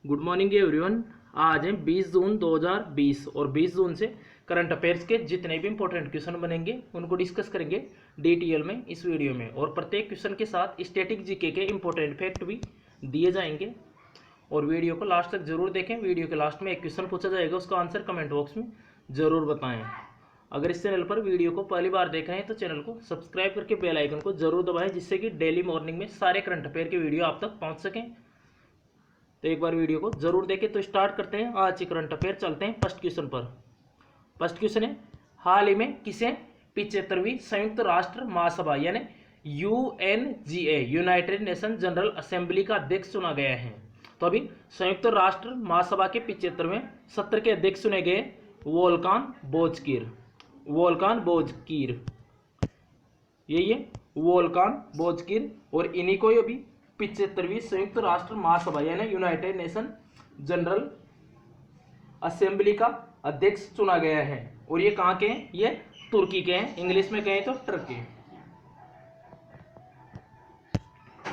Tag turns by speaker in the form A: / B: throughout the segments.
A: Good morning everyone. आज है 20 जून 2020 और 20 जून से करंट अफेयर्स के जितने भी इंपॉर्टेंट क्वेश्चन बनेंगे उनको डिस्कस करेंगे डिटेल में इस वीडियो में। और प्रत्येक क्वेश्चन के साथ स्टैटिक जीके के इंपॉर्टेंट फैक्ट भी दिए जाएंगे और वीडियो को लास्ट तक जरूर देखें। वीडियो के लास्ट में एक क्वेश्चन पूछा जाएगा, उसका आंसर कमेंट बॉक्स में जरूर बताएं। अगर इस चैनल पर वीडियो को पहली बार देख रहे हैं तो चैनल को सब्सक्राइब करके बेल आइकन को जरूर दबाएं, जिससे कि डेली मॉर्निंग में सारे करंट अफेयर के वीडियो आप तक पहुंच सकें। तो एक बार वीडियो को जरूर देखें। तो स्टार्ट करते हैं आज की करंट अफेयर। चलते हैं फर्स्ट क्वेश्चन पर। फर्स्ट क्वेश्चन है, हाल ही में किसे 75वीं संयुक्त राष्ट्र महासभा यानी UNGA United nation general assembly का अध्यक्ष चुना गया है? तो अभी संयुक्त राष्ट्र महासभा के 75वें सत्र के अध्यक्ष चुने गए वोल्कान बोजकीर। वोल्कान बोजकीर, ये वोल्कान बोजकीर, और इन्हीं को अभी 75वीं संयुक्त राष्ट्र महासभा यानी यूनाइटेड नेशन जनरल असेंबली का अध्यक्ष चुना गया है। और ये कहाँ के हैं? ये तुर्की के हैं, इंग्लिश में कहें तो टर्की।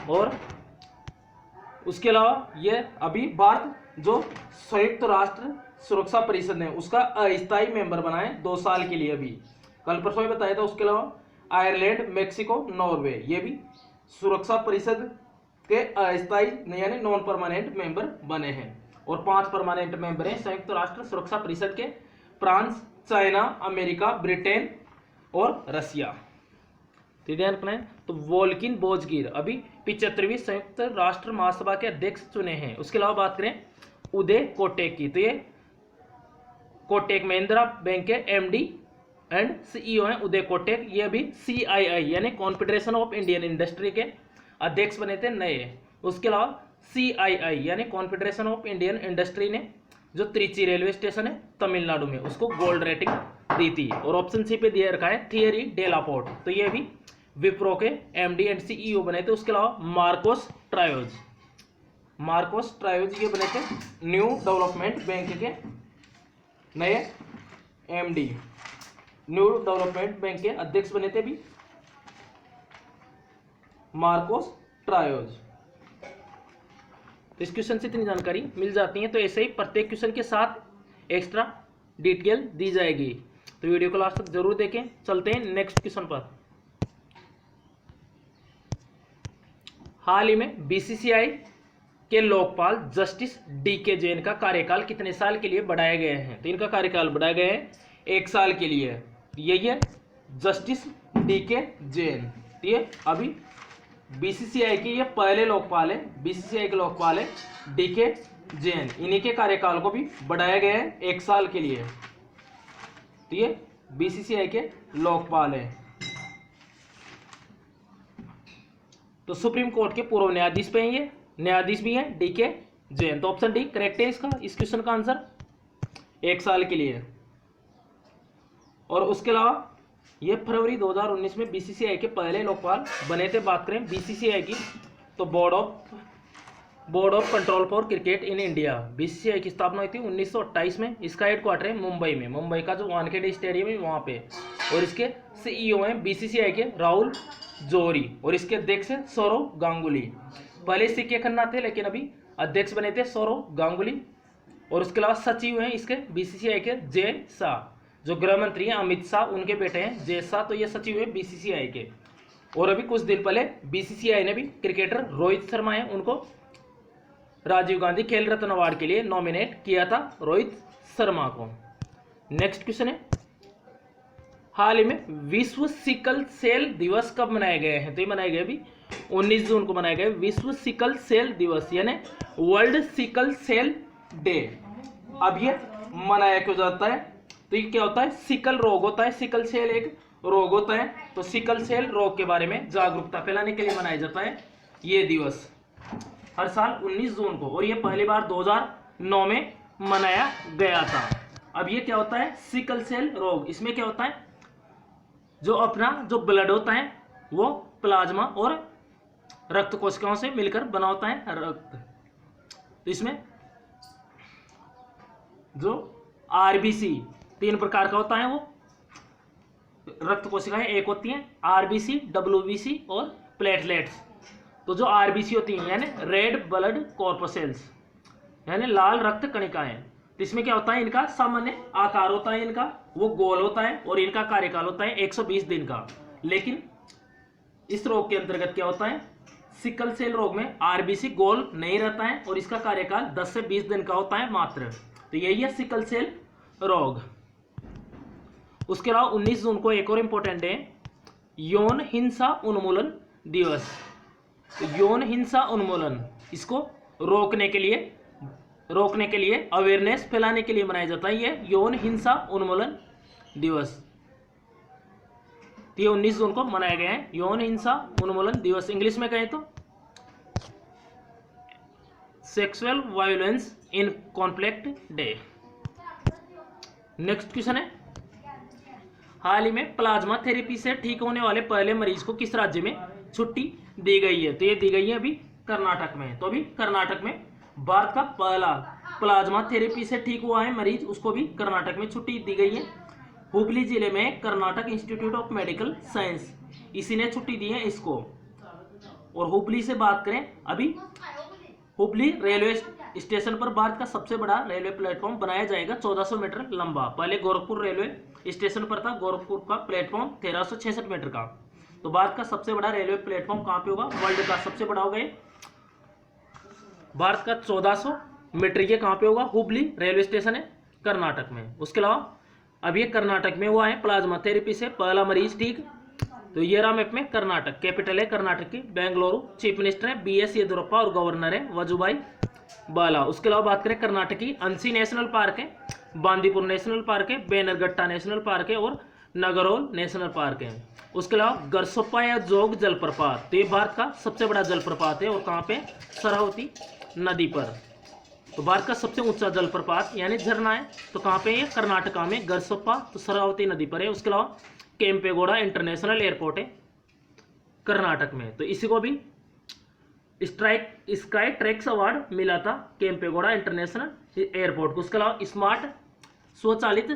A: और उसके अलावा ये अभी भारत जो संयुक्त राष्ट्र सुरक्षा परिषद है उसका अस्थायी मेंबर बना है 2 साल के लिए। अभी कल परसों ही बताया था। उसके अलावा आयरलैंड, मेक्सिको, नॉर्वे ये भी सुरक्षा परिषद के अस्थायी यानी नॉन परमानेंट मेंबर बने हैं। और 5 परमानेंट मेंबर हैं संयुक्त राष्ट्र सुरक्षा परिषद के, फ्रांस, चाइना, अमेरिका, ब्रिटेन और रसिया। ध्यान रखना है। तो वोल्किन बोजकीर अभी 75वीं संयुक्त राष्ट्र महासभा के अध्यक्ष चुने हैं। उसके अलावा बात करें उदय कोटेक की, तो ये कोटेक महिंद्रा बैंक के MD एंड CEO हैं उदय कोटेक। ये अभी CII यानी कॉन्फेडरेशन ऑफ इंडियन इंडस्ट्री के अध्यक्ष बने थे नए। उसके अलावा CII यानी कॉन्फेडरेशन ऑफ इंडियन इंडस्ट्री ने जो त्रिची रेलवे स्टेशन है तमिलनाडु में उसको गोल्ड रेटिंग दी थी। और ऑप्शन सी पे दिया रखा है थियरी डेलापोर्ट, तो ये भी विप्रो के MD एंड CEO बने थे। उसके अलावा मार्कोस ट्रायोज ये बने थे न्यू डेवलपमेंट बैंक के नए MD, न्यू डेवलपमेंट बैंक के अध्यक्ष बने थे भी मार्कोस ट्रायोज। तो इस क्वेश्चन से इतनी जानकारी मिल जाती है। तो ऐसे ही प्रत्येक क्वेश्चन के साथ एक्स्ट्रा डिटेल दी जाएगी, तो वीडियो को लास्ट तक जरूर देखें। चलते हैं नेक्स्ट क्वेश्चन पर। हाल ही में BCCI के लोकपाल जस्टिस DK जैन का कार्यकाल कितने साल के लिए बढ़ाया गया है? तो इनका कार्यकाल बढ़ाया गया है 1 साल के लिए। यही है जस्टिस DK जैन। ये अभी BCCI के ये पहले लोकपाल है, BCCI के लोकपाल है DK जैन। इन्हीं के कार्यकाल को भी बढ़ाया गया है 1 साल के लिए। तो ये BCCI के लोकपाल है। तो सुप्रीम कोर्ट के पूर्व न्यायाधीश पे ये न्यायाधीश भी हैं DK जैन। तो ऑप्शन डी करेक्ट है इसका, इस क्वेश्चन का आंसर 1 साल के लिए। और उसके अलावा ये फरवरी 2019 में BCCI के पहले लोकपाल बने थे। बात करें BCCI की तो board of control for cricket in India, BCCI की स्थापना हुई थी 1928 में। इसका हेडक्वार्टर है मुंबई में, मुंबई का जो वानखेड़े स्टेडियम है वहाँ पे। और इसके CEO हैं BCCI के राहुल जौहरी, और इसके अध्यक्ष हैं सौरव गांगुली। पहले सिक्के खन्ना थे लेकिन अभी अध्यक्ष बने थे सौरव गांगुली। और उसके अलावा सचिव हैं इसके BCCI के जय शाह, जो गृह मंत्री हैं अमित शाह उनके बेटे हैं जय शाह। तो ये सचिव है BCCI के। और अभी कुछ दिन पहले BCCI ने भी क्रिकेटर रोहित शर्मा है उनको राजीव गांधी खेल रत्न अवार्ड के लिए नॉमिनेट किया था, रोहित शर्मा को। नेक्स्ट क्वेश्चन है, हाल ही में विश्व सिकल सेल दिवस कब मनाए गए हैं? तो ये मनाए गए अभी 19 जून को मनाया गया विश्व सिकल सेल दिवस यानी वर्ल्ड सिकल सेल डे। अब ये मनाया क्यों जाता है? तो ये क्या होता है? सिकल रोग होता है, सिकल सेल एक रोग होता है। तो सिकल सेल रोग के बारे में जागरूकता फैलाने के लिए मनाया जाता है ये दिवस हर साल 19 जून को। और ये पहली बार 2009 में मनाया गया था। अब ये क्या होता है? सिकल सेल रोग। इसमें क्या होता है? जो अपना जो ब्लड होता है वो प्लाज्मा और रक्त कोशिकाओं से मिलकर बना होता है रक्त। तो इसमें जो RBC 3 प्रकार का होता है, वो रक्त कोशिकाएं एक होती हैं RBC, WBC और प्लेटलेट्स। तो जो आरबीसी होती हैं यानी रेड ब्लड कॉर्पसेल्स, यानी लाल रक्त कणिकाएं। तो इसमें क्या होता है, इनका सामान्य आकार होता है, इनका वो गोल होता है और इनका कार्यकाल होता है 120 दिन का। लेकिन इस रोग के अंतर्गत क्या होता है, सिकल सेल रोग में आरबीसी गोल नहीं रहता है और इसका कार्यकाल 10 से 20 दिन का होता है मात्र। तो यही है सिकल सेल रोग। उसके अलावा 19 जून को एक और इंपॉर्टेंट डे, यौन हिंसा उन्मूलन दिवस। तो यौन हिंसा उन्मूलन, इसको रोकने के लिए अवेयरनेस फैलाने के लिए मनाया जाता है ये यौन हिंसा उन्मूलन दिवस। ये 19 जून को मनाया गया है यौन हिंसा उन्मूलन दिवस। इंग्लिश में कहें तो sexual violence in conflict day. Next question है, हाल ही में प्लाज्मा थेरेपी से ठीक होने वाले पहले मरीज को किस राज्य में छुट्टी दी गई है? तो ये दी गई है अभी कर्नाटक में। तो अभी कर्नाटक में भारत का पहला प्लाज्मा थेरेपी से ठीक हुआ है मरीज, उसको भी कर्नाटक में छुट्टी दी गई है। हुबली जिले में Karnataka institute of medical science, इसी ने छुट्टी दी है इसको। और हुबली से बात करें, अभी हुबली रेलवे स्टेशन पर भारत का सबसे बड़ा रेलवे प्लेटफॉर्म बनाया जाएगा 1400 मीटर लंबा। पहले गोरखपुर रेलवे स्टेशन पर था, गोरखपुर का प्लेटफॉर्म 1366 मीटर का। तो भारत का सबसे बड़ा रेलवे प्लेटफॉर्म कहाँ पे होगा, वर्ल्ड का सबसे बड़ा होगा ये, भारत का 1400 मीटर के कहाँ पे होगा, हुबली रेलवे स्टेशन है कर्नाटक में। उसके अलावा अब ये कर्नाटक में हुआ है प्लाज्मा थेरेपी से पहला मरीज ठीक। तो ये रहा मैप में कर्नाटक, कैपिटल है कर्नाटक की बेंगलुरु, चीफ मिनिस्टर है BS येदियुरप्पा और गवर्नर है वजुभाई बाला। उसके अलावा बात करें कर्नाटक की, अंसी नेशनल पार्क है, बांदीपुर नेशनल पार्क है, बेनरघट्टा नेशनल पार्क है और नगरोल नेशनल पार्क है। उसके अलावा गरसोप्पा या जोग जलप्रपात, तो ये भारत का सबसे बड़ा जलप्रपात है और कहाँ पे, शरावती नदी पर। तो भारत का सबसे ऊंचा जलप्रपात यानी झरना है, तो कहाँ पे, ये कर्नाटका में गरसोप्पा, तो शरावती नदी पर है। उसके अलावा केम्पेगौड़ा इंटरनेशनल एयरपोर्ट है कर्नाटक में, तो इसी को भी स्काई ट्रैक्स अवार्ड मिला था केम्पेगौड़ा इंटरनेशनल एयरपोर्ट को। उसके अलावा स्मार्ट स्वचालित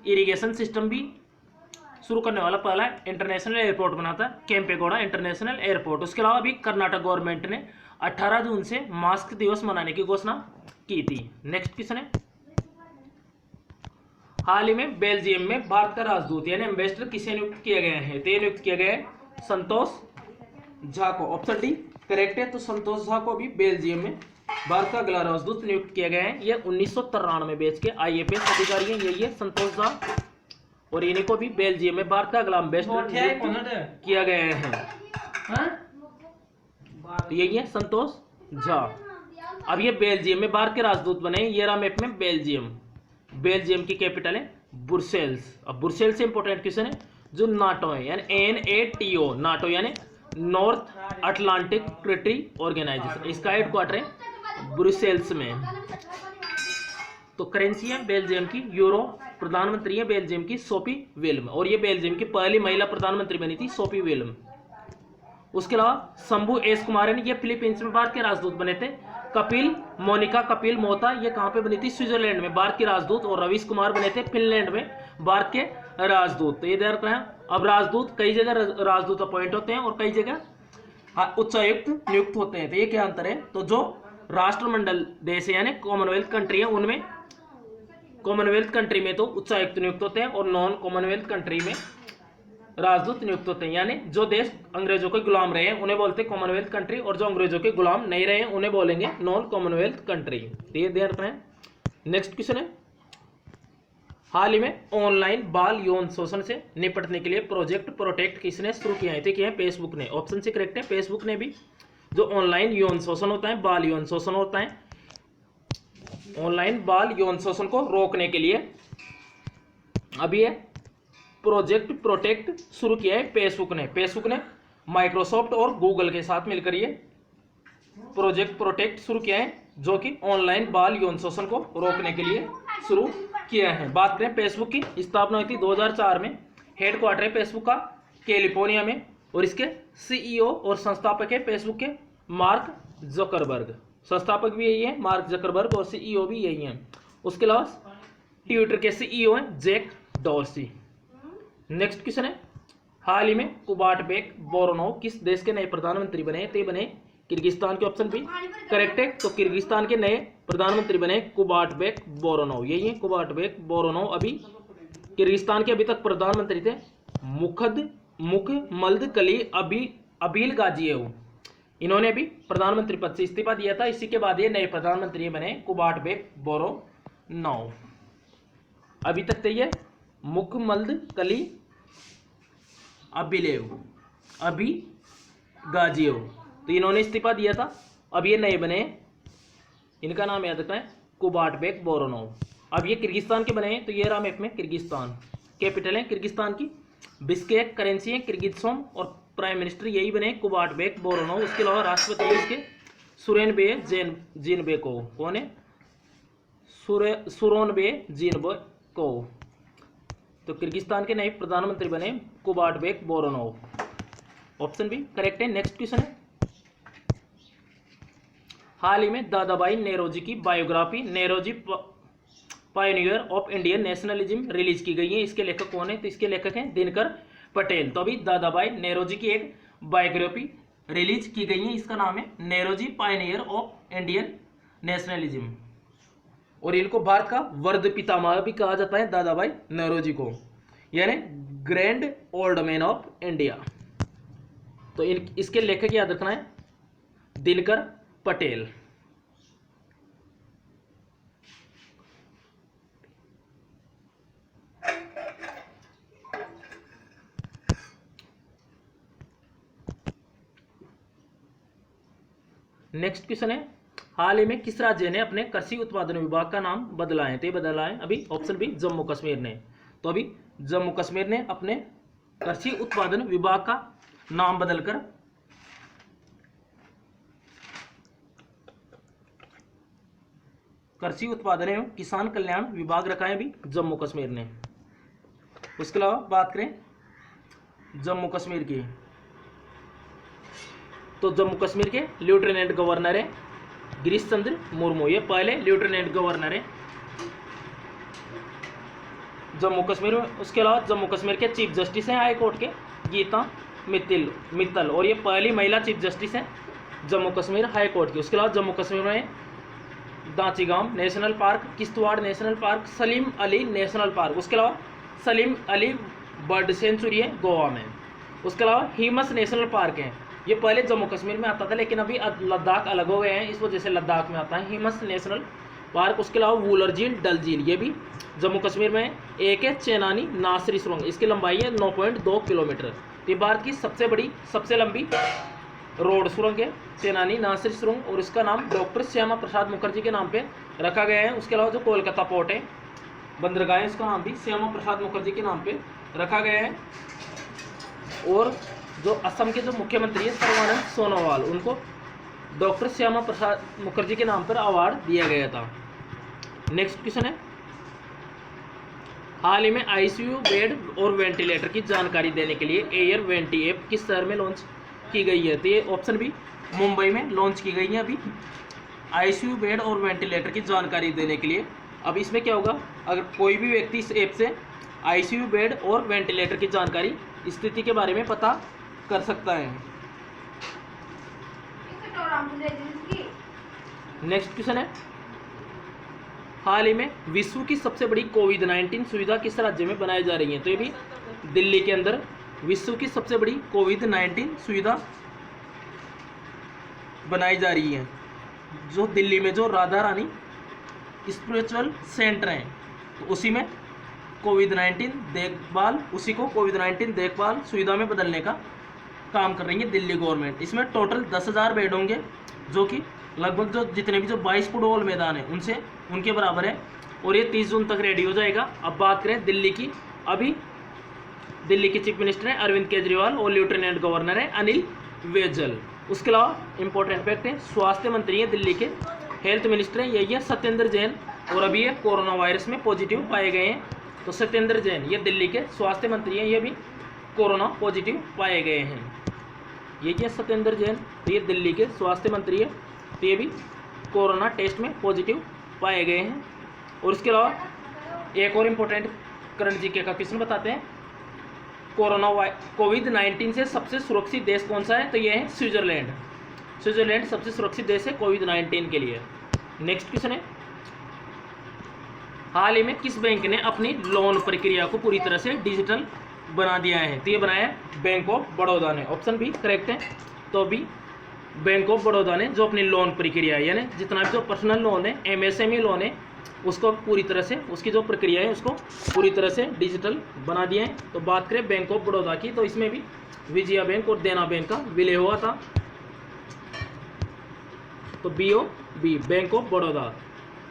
A: इरिगेशन सिस्टम भी शुरू करने वाला पहला इंटरनेशनल एयरपोर्ट बना था केम्पेगौड़ा इंटरनेशनल एयरपोर्ट। उसके अलावा भी कर्नाटक गवर्नमेंट ने 18 जून से मास्क दिवस मनाने की घोषणा की थी। नेक्स्ट क्वेश्चन है, हाल ही में बेल्जियम में भारत का राजदूत यानी एम्बेसडर किसे नियुक्त किया गया है? तो नियुक्त किया गया है संतोष झा को। ऑप्शन डी करेक्ट है। तो संतोष झा को भी बेल्जियम में भारत का अगला राजदूत नियुक्त किया गया है। यह 1993 बैच के IAPS अधिकारी हैं, यही है संतोष झा, और इन्हीं को भी बेल्जियम में भारत का अगला एम्बेसडर किया गया है। तो यही है संतोष झा। अब ये बेल्जियम में भारत के राजदूत बने। ये रहा मैप में बेल्जियम की कैपिटल है ब्रुसेल्स। अब ब्रुसेल्स से इंपॉर्टेंट क्वेश्चन है, जो नाटो है यानी NATO, नाटो यानी नॉर्थ अटलांटिक ट्रीटी ऑर्गेनाइजेशन, इसका हेडक्वार्टर है ब्रुसेल्स में। तो करेंसी है बेल्जियम की यूरो, प्रधानमंत्री है बेल्जियम की सोफी वेल्म, और ये बेल्जियम की पहली महिला प्रधानमंत्री बनी थी सोफी वेल्म। उसके अलावा शंभू एस कुमार ये फिलीपींस में भारत के राजदूत बने थे। मोनिका कपिल मोहता ये कहाँ पे बनी थी, स्विट्जरलैंड में भारत के राजदूत, और रवीश कुमार बने थे फिनलैंड में भारत के राजदूत। तो ये ध्यान रखना है। अब राजदूत कई जगह राजदूत अपॉइंट होते हैं और कई जगह उच्चायुक्त नियुक्त होते हैं। तो ये क्या अंतर है, तो जो राष्ट्रमंडल देश है यानी कॉमनवेल्थ कंट्री है, उनमें कॉमनवेल्थ कंट्री में तो उच्चायुक्त नियुक्त होते हैं और नॉन कॉमनवेल्थ कंट्री में राजदूत नियुक्त होते हैं। यानी जो देश अंग्रेजों के गुलाम रहे हैं उन्हें बोलते हैं कॉमनवेल्थ कंट्री, और जो अंग्रेजों के गुलाम नहीं रहे हैं उन्हें बोलेंगे नॉन कॉमनवेल्थ कंट्री। तो ये ध्यान रखना है। नेक्स्ट क्वेश्चन है, हाल ही में ऑनलाइन बाल यौन शोषण से निपटने के लिए प्रोजेक्ट प्रोटेक्ट किसने शुरू किया है? किया है फेसबुक ने। ऑप्शन सी करेक्ट है, फेसबुक ने भी जो ऑनलाइन यौन शोषण होता है, बाल यौन शोषण होता है, ऑनलाइन बाल यौन शोषण को रोकने के लिए अभी ये प्रोजेक्ट प्रोटेक्ट शुरू किया है फेसबुक ने माइक्रोसॉफ्ट और गूगल के साथ मिलकर ये प्रोजेक्ट प्रोटेक्ट शुरू किया है, जो कि ऑनलाइन बाल यौन शोषण को रोकने के लिए शुरू किया है। बात करें फेसबुक की, स्थापना हुई थी 2004 में। हेडक्वार्टर है फेसबुक का कैलिफोर्निया में, और इसके CEO और संस्थापक है फेसबुक के मार्क जकरबर्ग। संस्थापक भी यही है मार्क जकरबर्ग, और CEO भी यही है। उसके अलावा ट्विटर के CEO हैं जैक डॉर्सी। नेक्स्ट क्वेश्चन है, हाल ही में कुबाटबेक बोरोनोव किस देश के नए प्रधानमंत्री बने? तो बने किर्गिस्तान के ऑप्शन बी करेक्ट है। तो किर्गिस्तान के नए प्रधानमंत्री बने कुबाटबेक बोरोनोव, यही है कुबाटबेक बोरोनोव। अभी किर्गिस्तान के अभी तक प्रधानमंत्री थे मुखमल्दकली अबील गाजिएव, इन्होंने अभी प्रधानमंत्री पद से इस्तीफा दिया था। इसी के बाद ये नए प्रधानमंत्री बने कुबाटबेक बोरोनोव। अभी तक तो ये मुखमल्दकली अबी गाजिएव, तो इन्होंने इस्तीफा दिया था। अब ये नए बने, इनका नाम याद रखना है कुबाटबेक बोरोनोव। अब ये किर्गिस्तान के बने हैं, तो ये रहा मैप में किर्गिस्तान। कैपिटल है किर्गिस्तान की बिश्केक, करेंसी है किर्गिज़सोम, और प्राइम मिनिस्टर यही बने कुबाटबेक बोरोनोव। उसके अलावा राष्ट्रपति है इसके सूरोनबे जीनबेकोव। कौन है? Sooronbay Jeenbekov. तो किर्गिस्तान के नए प्रधानमंत्री बने Kubatbek Boronov. Option B correct है। नेक्स्ट क्वेश्चन है, हाल ही में दादाभाई नेरोजी की biography Naoroji pioneer of Indian nationalism release की गई है। इसके लेखक कौन है? तो इसके लेखक हैं दिनकर पटेल। तो अभी दादाभाई नेरोजी की एक बायोग्राफी रिलीज की गई है, इसका नाम है नेरोजी पायोनियर ऑफ इंडियन नेशनलिज्म, और इनको भारत का वर्ध पितामह भी कहा जाता है दादाभाई नेरोजी को, यानी grand old man of India. तो इसके लेखक याद रखना है दिनकर पटेल। नेक्स्ट क्वेश्चन है, हाल ही में किस राज्य ने अपने कृषि उत्पादन विभाग का नाम बदला है? तो ये बदला है अभी ऑप्शन बी जम्मू कश्मीर ने। तो अभी जम्मू कश्मीर ने अपने कृषि उत्पादन विभाग का नाम बदलकर कृषि उत्पादन एवं किसान कल्याण विभाग रखा है अभी जम्मू कश्मीर ने। उसके अलावा बात करें जम्मू कश्मीर की, तो जम्मू कश्मीर के लेफ्टिनेंट गवर्नर है गिरीश चंद्र मुर्मू, ये पहले लेफ्टिनेंट गवर्नर है जम्मू कश्मीर में। उसके अलावा जम्मू कश्मीर के चीफ जस्टिस हैं हाई कोर्ट के गीता मित्तल, और ये पहली महिला चीफ जस्टिस हैं जम्मू कश्मीर हाई कोर्ट की। उसके अलावा जम्मू कश्मीर में Dachigam national park, Kishtwar national park, Salim Ali national park. उसके अलावा सलीम अली बर्ड सेंचुरी है गोवा में। उसके अलावा हिमस नेशनल पार्क है, ये पहले जम्मू कश्मीर में आता था लेकिन अभी लद्दाख अलग हो गए हैं, इस वजह से लद्दाख में आता है हिमस नेशनल पार्क। उसके अलावा वूलर झील, डल झील, ये भी जम्मू कश्मीर में है। एक है चेनानी नासरी सुरंग, इसकी लंबाई है 9.2 किलोमीटर। ये भारत की सबसे लंबी रोड सुरंग है चेनानी नासरी सुरंग, और इसका नाम डॉक्टर श्यामा प्रसाद मुखर्जी के नाम पे रखा गया है। उसके अलावा जो कोलकाता पोर्ट है बंदरगाह है, इसका नाम भी श्यामा प्रसाद मुखर्जी के नाम पे रखा गया है। और जो असम के जो मुख्यमंत्री है सर्बानंद सोनोवाल, उनको डॉक्टर श्यामा प्रसाद मुखर्जी के नाम पर अवार्ड दिया गया था। नेक्स्ट क्वेश्चन है, हाल ही में आईसीयू बेड और वेंटिलेटर की जानकारी देने के लिए एयर वेंटी ऐप किस शहर में लॉन्च की गई है? तो ये ऑप्शन भी मुंबई में लॉन्च की गई है अभी आईसीयू बेड और वेंटिलेटर की जानकारी देने के लिए। अब इसमें क्या होगा, अगर कोई भी व्यक्ति इस ऐप से आईसीयू बेड और वेंटिलेटर की जानकारी स्थिति के बारे में पता कर सकता है। नेक्स्ट क्वेश्चन है, हाल ही में विश्व की सबसे बड़ी कोविड-19 सुविधा किस राज्य में बनाई जा रही है? तो ये भी दिल्ली के अंदर विश्व की सबसे बड़ी कोविड-19 सुविधा बनाई जा रही है, जो दिल्ली में जो राधा रानी स्पिरिचुअल सेंटर है, तो उसी में कोविड-19 देखभाल, उसी को कोविड-19 देखभाल सुविधा में बदलने का काम कर रही है दिल्ली गवर्नमेंट। इसमें टोटल 10,000 बेड होंगे, जो कि लगभग जो जितने भी जो 22 फुटबॉल मैदान है उनके बराबर है, और ये 30 जून तक रेडी हो जाएगा। अब बात करें दिल्ली की, अभी दिल्ली के चीफ मिनिस्टर हैं अरविंद केजरीवाल और लेफ्टिनेंट गवर्नर है अनिल बैजल। उसके अलावा इंपॉर्टेंट फैक्ट है, स्वास्थ्य मंत्री हैं दिल्ली के, हेल्थ मिनिस्टर हैं यही है सत्येंद्र जैन, और अभी ये कोरोना वायरस में पॉजिटिव पाए गए हैं। तो सत्येंद्र जैन ये दिल्ली के स्वास्थ्य मंत्री हैं, ये भी कोरोना पॉजिटिव पाए गए हैं। ये क्या सत्येंद्र जैन, तो ये दिल्ली के स्वास्थ्य मंत्री है, तो ये भी कोरोना टेस्ट में पॉजिटिव पाए गए हैं। और इसके अलावा एक और इम्पोर्टेंट करंट जीके का क्वेश्चन बताते हैं, कोविड-19 से सबसे सुरक्षित देश कौन सा है? तो ये है स्विट्जरलैंड। स्विट्जरलैंड सबसे सुरक्षित देश है कोविड-19 के लिए। नेक्स्ट क्वेश्चन है, हाल ही में किस बैंक ने अपनी लोन प्रक्रिया को पूरी तरह से डिजिटल बना दिया है? तो ये बनाया है बैंक ऑफ बड़ौदा ने। ऑप्शन बी करेक्ट है। तो अभी बैंक ऑफ बड़ौदा ने जो अपनी लोन प्रक्रिया है, यानी जितना भी जो पर्सनल लोन है, एमएसएमई लोन है, उसको पूरी तरह से, उसकी जो प्रक्रिया है उसको पूरी तरह से डिजिटल बना दिया है। तो बात करें बैंक ऑफ बड़ौदा की, तो इसमें भी विजया बैंक और देना बैंक का विलय हुआ था। तो BOB बैंक ऑफ बड़ौदा,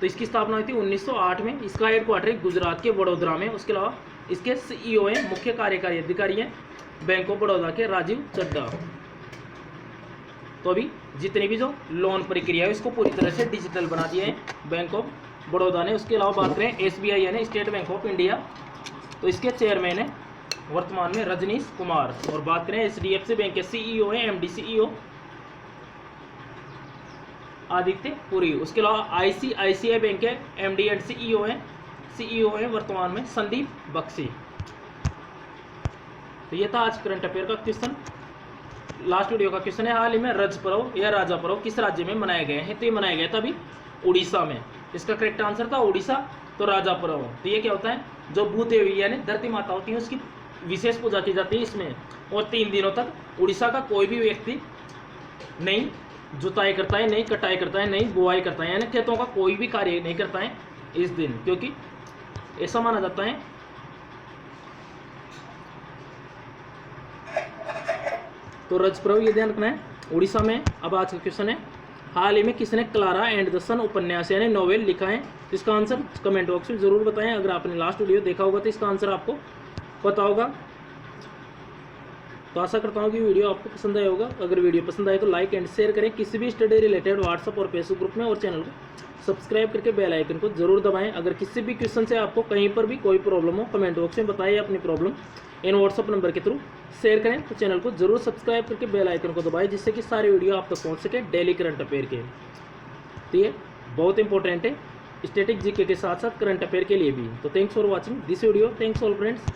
A: तो इसकी स्थापना हुई थी 1908 में। इसका हेडक्वार्टर है गुजरात के वडोदरा में। उसके अलावा इसके CEO हैं, मुख्य कार्यकारी अधिकारी हैं बैंक ऑफ बड़ौदा के राजीव चड्ढा। तो अभी जितनी भी जो लोन प्रक्रिया है उसको पूरी तरह से डिजिटल बना दिया है बैंक ऑफ बड़ौदा ने। उसके अलावा बात करें SBI यानी स्टेट बैंक ऑफ इंडिया, तो इसके चेयरमैन है वर्तमान में रजनीश कुमार। और बात करें HDFC बैंक के CEO है MD CEO आदित्य पुरी। उसके अलावा ICICI बैंक के MD एंड CEO है वर्तमान में संदीप बख्शी। तो ये था आज करंट अफेयर का क्वेश्चन। लास्ट वीडियो का क्वेश्चन है, हाल ही में रज पर्व या राजा पर्व किस राज्य में मनाए गए हैं? तो ये मनाया गया था अभी उड़ीसा में। इसका करेक्ट आंसर था उड़ीसा। तो राजा पर्व, तो ये क्या होता है, जो भूदेवी यानी धरती माता होती है उसकी विशेष पूजा की जाती है इसमें। और 3 दिनों तक उड़ीसा का कोई भी व्यक्ति नहीं जुताई करता है, नहीं कटाई करता है, नहीं बुआई करता है, यानी खेतों का कोई भी कार्य नहीं करता है इस दिन, क्योंकि ऐसा माना जाता है। तो रज पर्व ये ध्यान रखना है उड़ीसा में। अब आज का क्वेश्चन है, हाल ही में किसने क्लारा एंड द सन उपन्यास यानी नोवेल लिखा है? इसका आंसर कमेंट बॉक्स में जरूर बताएं। अगर आपने लास्ट वीडियो देखा होगा तो इसका आंसर आपको पता होगा। तो आशा करता हूँ कि वीडियो आपको पसंद आया होगा। अगर वीडियो पसंद आए तो लाइक एंड शेयर करें किसी भी स्टडी रिलेटेड व्हाट्सअप और फेसबुक ग्रुप में, और चैनल को सब्सक्राइब करके बेल आइकन को जरूर दबाएं। अगर किसी भी क्वेश्चन से आपको कहीं पर भी कोई प्रॉब्लम हो, कमेंट बॉक्स में बताइए अपनी प्रॉब्लम इन व्हाट्सअप नंबर के थ्रू शेयर करें। तो चैनल को जरूर सब्सक्राइब करके बेल आइकन को दबाएं, जिससे कि सारे वीडियो आप तक पहुँच सके डेली करंट अफेयर के। तो ये बहुत इंपॉर्टेंट है स्टैटिक जीके के साथ साथ करंट अफेयर के लिए भी। तो thanks for watching this video. Thanks all friends.